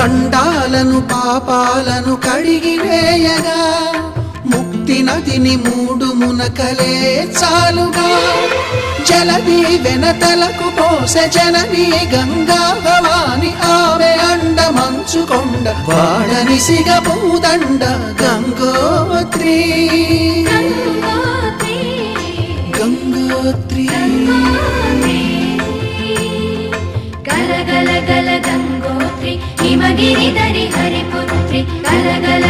గండాలను పాపాలను కడిగివేయగా ముక్తి నదిని మూడు మునకలే చాలుగా జలది వెనతలకు పోసె జనని గంగా భవాని ఆమె అండ మంచుకొండ వాడని సిగ పూదండ గంగోత్రి గంగోత్రి గల గల గల గంగోత్రి హిమగిరి దరి హరిపుత్రి గల గల